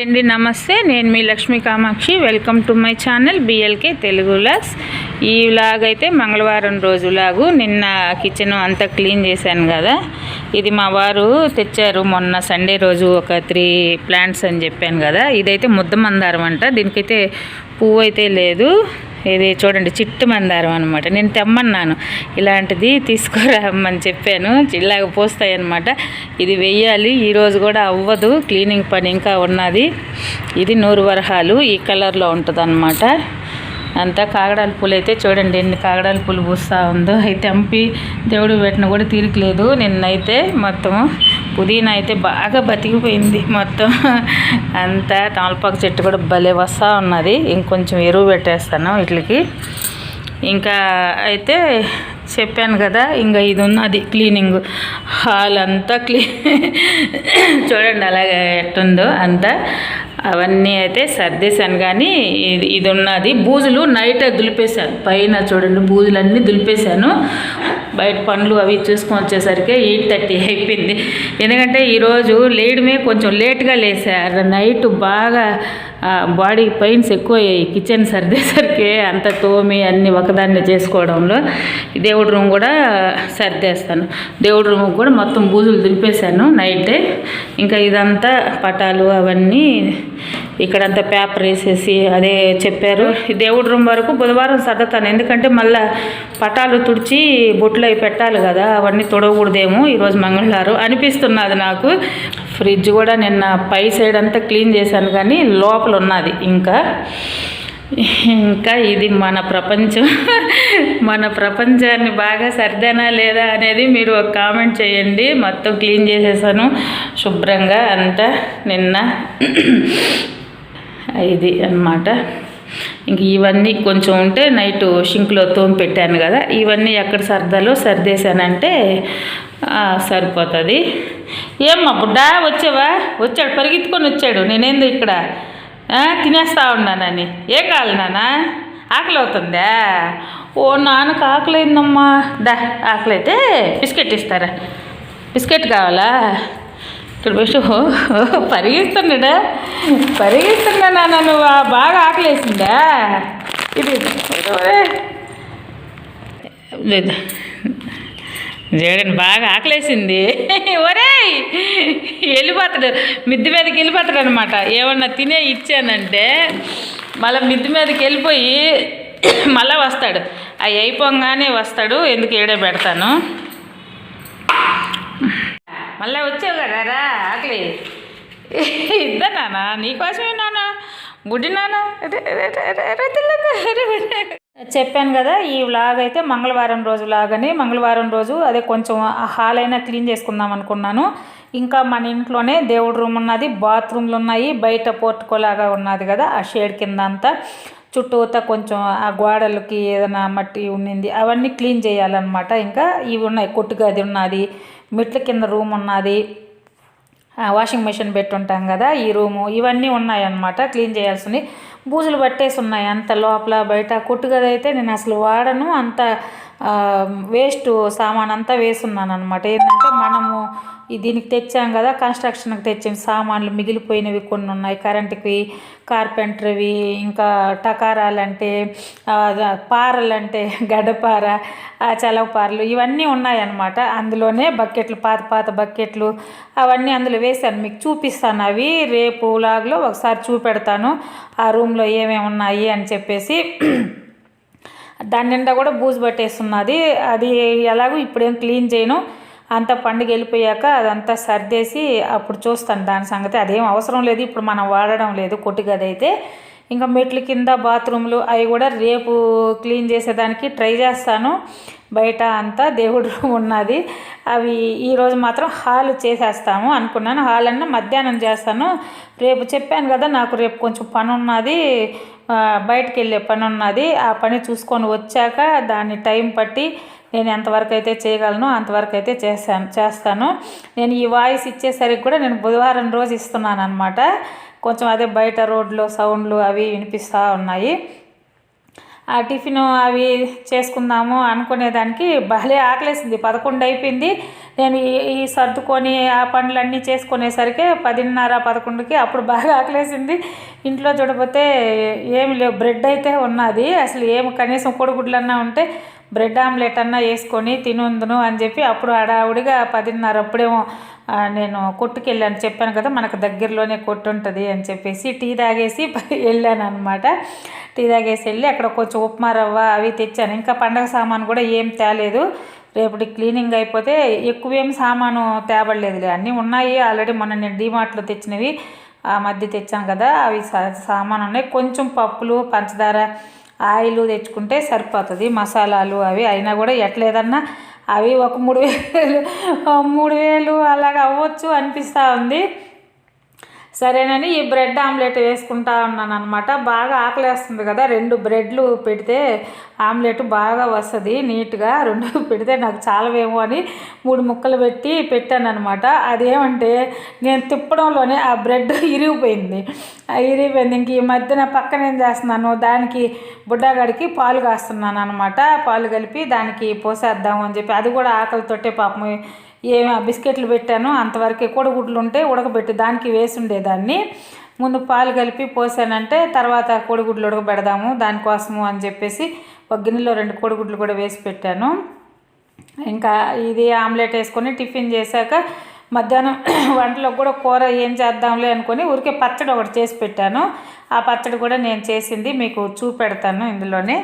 అండి నమస్తే, నేను మీ Lakshmi Kamakshi. Welcome to my channel B L K Telugu vlogs. ఈ వ్లాగ్ అయితే మంగళవారం రోజు వ్లాగు. నిన్న కిచెన్ అంతా క్లీన్ చేశాను కదా. ఇది మా వారు తెచ్చారు మొన్న సండే రోజు ఒక 3 ప్లాంట్స్ అని చెప్పాను కదా. ఇదైతే ముద్ద మందారం అంట. దీనికైతే పువ్వు అయితే లేదు. ఇది చూడండి, చిట్టు మందారం అనమాట. నేను తెమ్మన్నాను, ఇలాంటిది తీసుకురామని చెప్పాను. ఇలాగ పోస్తాయి అన్నమాట. ఇది వెయ్యాలి, ఈరోజు కూడా అవ్వదు, క్లీనింగ్ పని ఇంకా ఉన్నది. ఇది 100 వరహాలు ఈ కలర్లో ఉంటుంది అన్నమాట. అంతా కాగడాల పూలు అయితే చూడండి ఎన్ని కాగడాల పూలు పూస్తూ ఉందో. అయితే తెంపి దేవుడు పెట్టిన కూడా తీరికలేదు. నిన్నైతే మొత్తం పుదీనా అయితే బాగా బతికిపోయింది మొత్తం అంతా. తమలపాకు చెట్టు కూడా భలే వస్తూ ఉన్నది. ఇంకొంచెం ఎరువు పెట్టేస్తాను వీటికి. ఇంకా అయితే చెప్పాను కదా, ఇంకా ఇది ఉన్నది క్లీనింగ్. హాల్ అంతా చూడండి అలాగే ఎట్టుందో అంతా. అవన్నీ అయితే సర్దేశాను. కానీ ఇది ఉన్నది బూజులు నైట్ దులిపేశాను. పైన చూడండి బూజులన్నీ దులిపేశాను. బయట పనులు అవి చూసుకొని వచ్చేసరికి 8:30 అయిపోయింది. ఎందుకంటే ఈరోజు లేయడమే కొంచెం లేట్గా లేసారు. నైట్ బాగా బాడీ పెయిన్స్ ఎక్కువయ్యాయి. కిచెన్ సర్దేసరికి అంత తోమి అన్నీ ఒకదాన్ని చేసుకోవడంలో. దేవుడి రూమ్ కూడా సర్దేస్తాను. దేవుడి రూమ్ కూడా మొత్తం బూజులు దులిపేశాను నైటే. ఇంకా ఇదంతా పటాలు అవన్నీ ఇక్కడంతా పేపర్ వేసేసి అదే చెప్పారు. దేవుడి రూమ్ వరకు బుధవారం సర్దుతాను. ఎందుకంటే మళ్ళీ పటాలు తుడిచి బొట్లు అవి పెట్టాలి కదా, అవన్నీ తొడవకూడదేమో ఈరోజు మంగళవారం అనిపిస్తున్నది నాకు. ఫ్రిడ్జ్ కూడా నిన్న పై సైడ్ అంతా క్లీన్ చేశాను, కానీ లోపల ఉన్నది ఇంకా ఇది మన ప్రపంచం. మన ప్రపంచాన్ని బాగా సర్దానా లేదా అనేది మీరు ఒక కామెంట్ చేయండి. మొత్తం క్లీన్ చేసేసాను శుభ్రంగా అంతా నిన్న. ఇది అన్నమాట. ఇంక ఇవన్నీ కొంచెం ఉంటే నైట్ షింక్లో తోమి పెట్టాను కదా, ఇవన్నీ ఎక్కడ సర్దాలో సర్దేశానంటే సరిపోతుంది. ఏమ్మా బుడ్డా వచ్చావా? వచ్చాడు, పరిగెత్తుకొని వచ్చాడు. నేనేందో ఇక్కడ తినేస్తా ఉన్నానని. ఏ కావాలి నాన్న? ఆకలి అవుతుందా? ఓ నాన్నకు ఆకలి అయిందమ్మా. ఆకలి అయితే బిస్కెట్ ఇస్తారా? బిస్కెట్ కావాలా? ఇక్కడ బెస్ట్ పరిగెత్తున్నాడా? పరిగెస్తున్నా నాన్న. నువ్వు బాగా ఆకలి వేసిందా? ఇది లేదు చూడండి, బాగా ఆకలేసింది. ఒరే వెళ్ళిపోతాడు, మిద్ది మీదకి వెళ్ళిపోతాడు అనమాట. ఏమన్నా తినే ఇచ్చానంటే మళ్ళీ మిద్ది మీదకి వెళ్ళిపోయి మళ్ళీ వస్తాడు. అవి అయిపోగానే వస్తాడు. ఎందుకు ఏడే పెడతాను. మళ్ళీ వచ్చావు కదా రా, ఆకలి ఇద్దా నాన్న, నీకోసమే నాన్న, బుడ్డి నాన్న. చెప్పాను కదా, ఈ వ్లాగ్ అయితే మంగళవారం రోజు వ్లాగ్ అని. మంగళవారం రోజు అదే కొంచెం హాల్ అయినా క్లీన్ చేసుకుందాం అనుకున్నాను. ఇంకా మన ఇంట్లోనే దేవుడి రూమ్ ఉన్నది, బాత్రూమ్లు ఉన్నాయి, బయట పోర్టుకోలాగా ఉన్నది కదా, ఆ షేడ్ కింద అంతా చుట్టూతా కొంచెం ఆ గోడలకి ఏదైనా మట్టి ఉన్నింది, అవన్నీ క్లీన్ చేయాలన్నమాట. ఇంకా ఇవి ఉన్నాయి, కొట్టు గది ఉన్నది, మెట్ల కింద రూమ్ ఉన్నది, వాషింగ్ మెషిన్ పెట్టుంటాం కదా ఈ రూము, ఇవన్నీ ఉన్నాయన్నమాట క్లీన్ చేయాల్సినవి. బూజులు పట్టేసి ఉన్నాయి అంత లోపల బయట. కొట్టుగది అయితే నేను అసలు వాడను. అంత వేస్ట్ సామాన్ అంతా వేసున్నాను అనమాట. ఏంటంటే మనము దీనికి తెచ్చాం కదా, కన్స్ట్రక్షన్కి తెచ్చిన సామాన్లు మిగిలిపోయినవి కొన్ని ఉన్నాయి. కరెంటుకి, కార్పెంటర్వి, ఇంకా టకారాలంటే, పారలంటే గడ్డపార, చలవపారలు, ఇవన్నీ ఉన్నాయన్నమాట. అందులోనే బకెట్లు, పాత బకెట్లు అవన్నీ అందులో వేసాను. మీకు చూపిస్తాను. అవి రేపు లాగ్లో ఒకసారి చూపెడతాను ఆ రూమ్లో ఏమేమి ఉన్నాయి అని చెప్పేసి. దాని నిండా కూడా బూజు పట్టేస్తున్నది. అది ఎలాగో ఇప్పుడేం క్లీన్ చేయను. అంతా పండుగ వెళ్ళిపోయాక అదంతా సర్దేసి అప్పుడు చూస్తాను దాని సంగతి. అదేం అవసరం లేదు, ఇప్పుడు మనం వాడడం లేదు కొట్టుగది అయితే. ఇంకా మెట్ల కింద బాత్రూమ్లు అవి కూడా రేపు క్లీన్ చేసేదానికి ట్రై చేస్తాను. బయట అంతా దేవుడు ఉన్నది. అవి ఈరోజు మాత్రం హాల్ చేసేస్తాము అనుకున్నాను. హాల్ అన్న మధ్యాహ్నం చేస్తాను. రేపు చెప్పాను కదా, నాకు రేపు కొంచెం పని ఉన్నది, బయటకు వెళ్ళే పని ఉన్నది. ఆ పని చూసుకొని వచ్చాక దాన్ని టైం పట్టి నేను ఎంతవరకు అయితే చేయగలను అంతవరకు అయితే చేస్తాను. నేను ఈ వాయిస్ ఇచ్చేసరికి కూడా నేను బుధవారం రోజు ఇస్తున్నాను అనమాట. కొంచెం అదే బయట రోడ్లో సౌండ్లు అవి వినిపిస్తూ ఉన్నాయి. ఆ టిఫిన్ అవి చేసుకుందాము అనుకునేదానికి భలే ఆకలేసింది. 11 అయిపోయింది. నేను ఈ సర్దుకొని ఆ పనులన్నీ చేసుకునేసరికి 10:30, 11కి అప్పుడు బాగా ఆకలేసింది. ఇంట్లో చూడపోతే ఏమి లేవు, బ్రెడ్ అయితే ఉన్నది. అసలు ఏమి కనీసం కోడిగుడ్లన్నా ఉంటే బ్రెడ్ ఆమ్లెట్ అన్నా వేసుకొని తినుందును అని చెప్పి అప్పుడు హడావుడిగా 10:30 అప్పుడేమో నేను కొట్టుకు వెళ్ళాను. చెప్పాను కదా మనకు దగ్గరలోనే కొట్టు ఉంటుంది అని చెప్పేసి టీ తాగేసి వెళ్ళాను అనమాట. టీ తాగేసి వెళ్ళి అక్కడ కొంచెం ఉప్మా రవ్వ అవి తెచ్చాను. ఇంకా పండగ సామాను కూడా ఏం తేలేదు. రేపటి క్లీనింగ్ అయిపోతే ఎక్కువేం సామాను తేబడలేదులే, అన్నీ ఉన్నాయి ఆల్రెడీ. మొన్న నేను డీమార్ట్లో తెచ్చినవి ఆ మధ్య తెచ్చాను కదా, అవి సామాను ఉన్నాయి. కొంచెం పప్పులు, పంచదార, ఆయిల్ తెచ్చుకుంటే సరిపోతుంది. మసాలాలు అవి అయినా కూడా ఎట్లేదన్నా అవి ఒక 3,000 అలాగ అవ్వచ్చు అనిపిస్తూ ఉంది. సరేనని ఈ బ్రెడ్ ఆమ్లెట్ వేసుకుంటా ఉన్నాను అనమాట. బాగా ఆకలేస్తుంది కదా, 2 బ్రెడ్లు పెడితే ఆమ్లెట్ బాగా వస్తుంది నీట్గా. 2 పెడితే నాకు చాలవేమో అని 3 ముక్కలు పెట్టాను అనమాట. అదేమంటే నేను తిప్పడంలోనే ఆ బ్రెడ్ ఇరిగిపోయింది. ఇంక ఈ మధ్యన పక్కన ఏం చేస్తున్నాను, దానికి బుడ్డగాడికి పాలు కాస్తున్నాను అనమాట. పాలు కలిపి దానికి పోసేద్దాము అని చెప్పి, అది కూడా ఆకలితోటే పాపం ఏమి బిస్కెట్లు పెట్టాను. అంతవరకు కోడిగుడ్లు ఉంటే ఉడకబెట్టి దానికి వేసి ఉండేదాన్ని. ముందు పాలు కలిపి పోసానంటే తర్వాత కోడిగుడ్లు ఉడకబెడదాము దానికోసము అని చెప్పేసి ఒక గిన్నెలో 2 కోడిగుడ్లు కూడా వేసి పెట్టాను. ఇంకా ఇది ఆమ్లెట్ వేసుకొని టిఫిన్ చేశాక మధ్యాహ్నం వంటలో కూడా కూర ఏం చేద్దాంలే అనుకొని ఊరికే పచ్చడి ఒకటి చేసి పెట్టాను. ఆ పచ్చడి కూడా నేను చేసింది మీకు చూపెడతాను ఇందులోనే.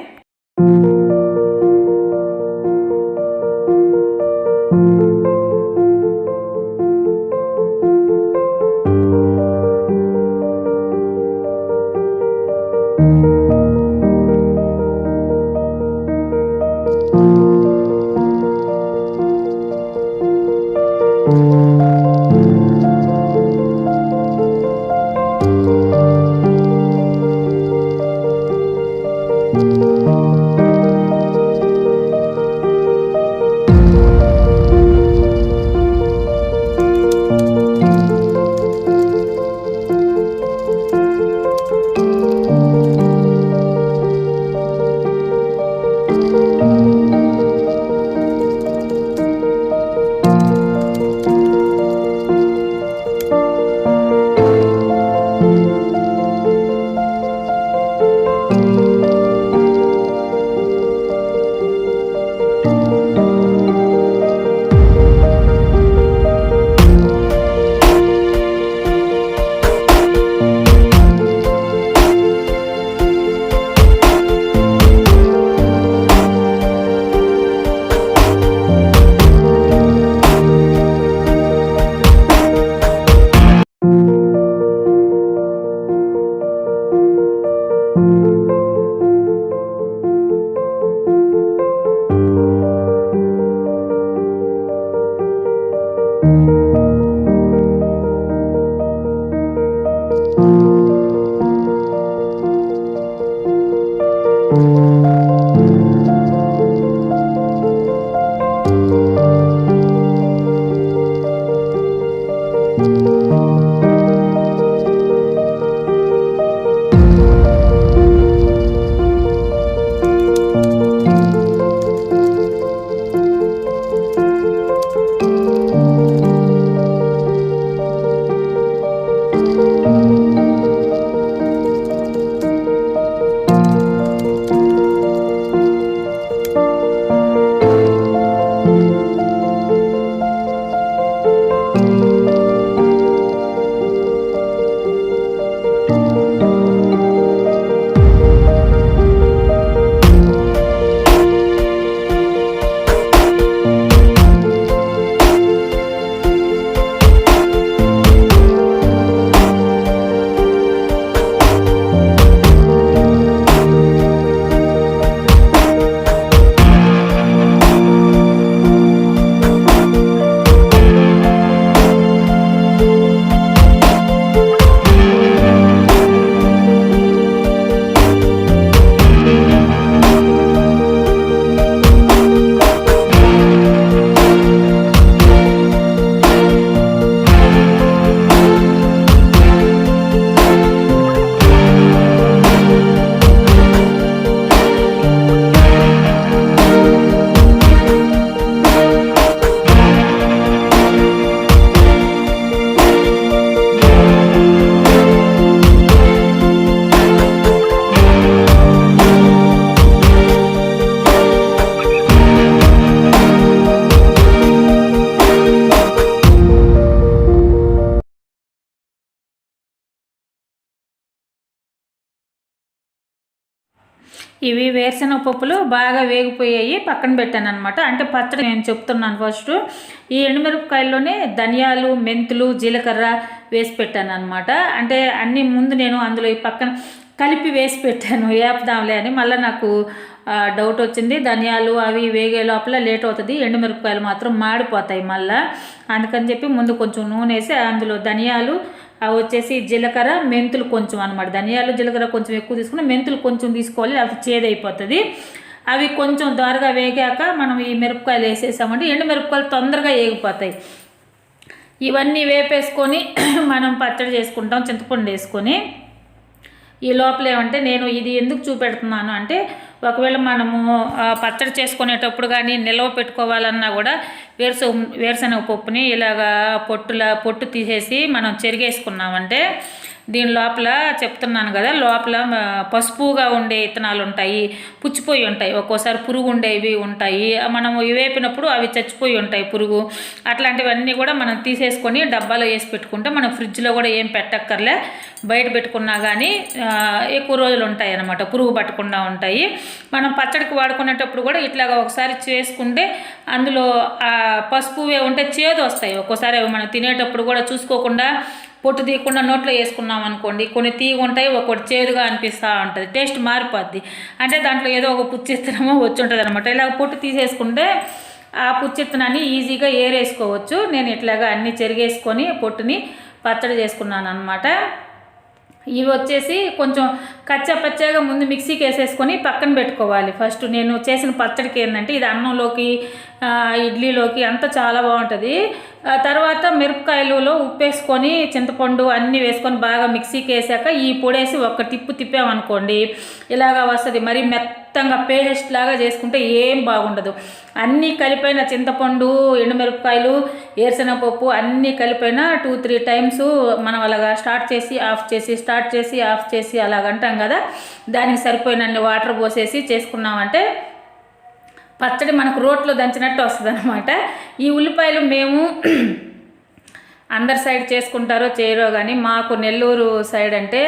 ఇవి వేరుశనగ పప్పులు బాగా వేగిపోయాయి, పక్కన పెట్టాను అనమాట. అంటే పచ్చడి నేను చెప్తున్నాను. ఫస్ట్ ఈ ఎండుమిరపకాయల్లోనే ధనియాలు, మెంతులు, జీలకర్ర వేసి పెట్టాను అనమాట. అంటే అన్నీ ముందు నేను అందులో ఈ పక్కన కలిపి వేసి పెట్టాను, వేపుదాంలే అని. మళ్ళీ నాకు డౌట్ వచ్చింది, ధనియాలు అవి వేగే లోపల లేట్ అవుతుంది, ఎండుమిరపకాయలు మాత్రం మాడిపోతాయి మళ్ళీ. అందుకని చెప్పి ముందు కొంచెం నూనె వేసి అందులో ధనియాలు అవి వచ్చేసి జీలకర్ర, మెంతులు కొంచెం అనమాట. ధనియాలు జీలకర్ర కొంచెం ఎక్కువ తీసుకుని మెంతులు కొంచెం తీసుకోవాలి, అవి చేదైపోతుంది. అవి కొంచెం దోరగా వేగాక మనం ఈ మిరపకాయలు వేసేసామంటే ఎండు మిరపకాయలు తొందరగా వేగిపోతాయి. ఇవన్నీ వేపేసుకొని మనం పచ్చడి చేసుకుంటాం, చింతపండు వేసుకొని. ఈ లోపల ఏమంటే నేను ఇది ఎందుకు చూపెడుతున్నాను అంటే, ఒకవేళ మనము పచ్చడి చేసుకునేటప్పుడు కానీ నిల్వ పెట్టుకోవాలన్నా కూడా వేరుశనగ పప్పుని ఇలాగా పొట్టు తీసేసి మనం చెరిగేసుకున్నామంటే దీని లోపల చెప్తున్నాను కదా, లోపల పసుపుగా ఉండే ఇత్తనాలు ఉంటాయి, పుచ్చిపోయి ఉంటాయి, ఒక్కోసారి పురుగు ఉండేవి ఉంటాయి. మనం వేపినప్పుడు అవి చచ్చిపోయి ఉంటాయి పురుగు. అట్లాంటివన్నీ కూడా మనం తీసేసుకొని డబ్బాలో వేసి పెట్టుకుంటే మనం ఫ్రిడ్జ్లో కూడా ఏం పెట్టక్కర్లే, బయట పెట్టుకున్నా కానీ ఎక్కువ రోజులు ఉంటాయి అన్నమాట, పురుగు పట్టకుండా ఉంటాయి. మనం పచ్చడికి వాడుకునేటప్పుడు కూడా ఇట్లాగా ఒకసారి చేసుకుంటే అందులో పసుపువే ఉంటే చేదు వస్తాయి. ఒక్కోసారి అవి మనం తినేటప్పుడు కూడా చూసుకోకుండా పొట్టు తీయకుండా నోట్లో వేసుకున్నాం అనుకోండి, కొన్ని తీగ ఉంటాయి, ఒకటి చేదుగా అనిపిస్తూ ఉంటుంది, టేస్ట్ మారిపోద్ది. అంటే దాంట్లో ఏదో ఒక పుచ్చిత్తనమో వచ్చి ఉంటుంది అనమాట. ఇలాగ పొట్టు తీసేసుకుంటే ఆ పుచ్చిత్తనాన్ని ఈజీగా ఏరేసుకోవచ్చు. నేను ఇట్లాగా అన్నీ చెరిగేసుకొని పొట్టుని పచ్చడి చేసుకున్నాను అనమాట. ఇవి వచ్చేసి కొంచెం కచ్చపచ్చగా ముందు మిక్సీకి వేసేసుకొని పక్కన పెట్టుకోవాలి. ఫస్ట్ నేను చేసిన పచ్చడికి ఏంటంటే ఇది అన్నంలోకి, ఇడ్లీలోకి అంతా చాలా బాగుంటుంది. తర్వాత మిరపకాయలలో ఉప్పేసుకొని చింతపండు అన్నీ వేసుకొని బాగా మిక్సీకి వేసాక ఈ పొడేసి ఒక తిప్పామనుకోండి ఇలాగా వస్తుంది. మరి మెత్తంగా పేస్ట్ లాగా చేసుకుంటే ఏం బాగుండదు. అన్నీ కలిపైన చింతపండు, ఎండుమిరపకాయలు, వేరుశనగపప్పు అన్నీ కలిపైన 2-3 టైమ్స్ మనం అలాగా స్టార్ట్ చేసి ఆఫ్ చేసి, స్టార్ట్ చేసి ఆఫ్ చేసి అలాగంటాం కదా, దానికి సరిపోయినన్ని వాటర్ పోసేసి చేసుకున్నామంటే పచ్చడి మనకు రోట్లో దంచినట్టు వస్తుంది అనమాట. ఈ ఉల్లిపాయలు మేము అందరి సైడ్ చేసుకుంటారో చేయరో కానీ మాకు నెల్లూరు సైడ్ అంటే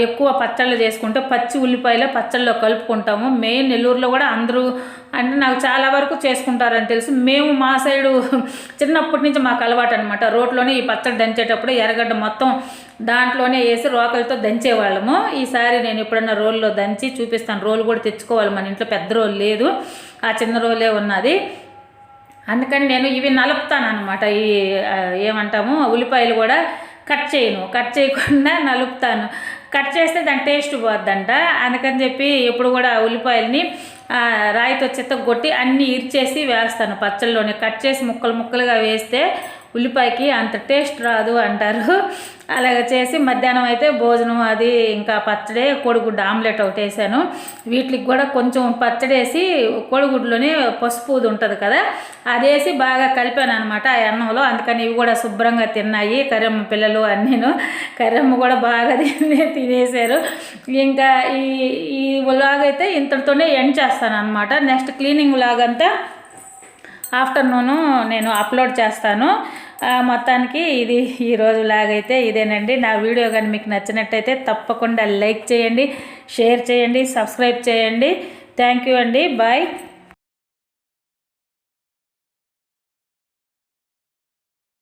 ఎక్కువ పచ్చళ్ళు చేసుకుంటే పచ్చి ఉల్లిపాయలు పచ్చళ్ళలో కలుపుకుంటాము. మెయిన్ నెల్లూరులో కూడా అందరూ అంటే నాకు చాలా వరకు చేసుకుంటారని తెలుసు. మేము మా సైడు చిన్నప్పటి నుంచి మాకు అలవాటు అనమాట. రోట్లోనే ఈ పచ్చడి దంచేటప్పుడు ఎర్రగడ్డ మొత్తం దాంట్లోనే వేసి రోకలతో దంచేవాళ్ళము. ఈసారి నేను ఎప్పుడన్నా రోల్లో దంచి చూపిస్తాను. రోలు కూడా తెచ్చుకోవాలి, మన ఇంట్లో పెద్ద రోలు లేదు, ఆ చిన్న రోలే ఉన్నది. అందుకని నేను ఇవి నలుపుతాను అనమాట. ఈ ఏమంటాము ఉల్లిపాయలు కూడా కట్ చేయకుండా నలుపుతాను. కట్ చేస్తే దాని టేస్ట్ పోద్దంట. అందుకని చెప్పి ఎప్పుడు కూడా ఉల్లిపాయలని రాయితో చిత్తగొట్టి అన్నీ ఇరిచేసి వేస్తాను పచ్చళ్ళలోనే. కట్ చేసి ముక్కలుగా వేస్తే ఉల్లిపాయకి అంత టేస్ట్ రాదు అంటారు. అలాగ చేసి మధ్యాహ్నం అయితే భోజనం అది ఇంకా పచ్చడి, కోడిగుడ్డు ఆమ్లెట్ ఒకటి వేసాను. వీటికి కూడా కొంచెం పచ్చడి వేసి కోడిగుడ్లోనే పసుపు ఉంటుంది కదా, అదేసి బాగా కలిపాను అనమాట ఆ అన్నంలో. అందుకని ఇవి కూడా శుభ్రంగా తిన్నాయి కర్రమ్మ పిల్లలు అన్నీను. కర్రమ్మ కూడా బాగా తినేసారు. ఇంకా ఈ వ్లాగ్ అయితే ఇంతటితోనే ఎండ్ చేస్తాను అనమాట. నెక్స్ట్ క్లీనింగ్ వ్లాగ్ అంతా ఆఫ్టర్నూను నేను అప్లోడ్ చేస్తాను. మొత్తానికి ఇది ఈరోజు లాగైతే ఇదేనండి. నా వీడియో కానీ మీకు నచ్చినట్టయితే తప్పకుండా లైక్ చేయండి, షేర్ చేయండి, సబ్స్క్రైబ్ చేయండి. థ్యాంక్ యూ అండి. బాయ్.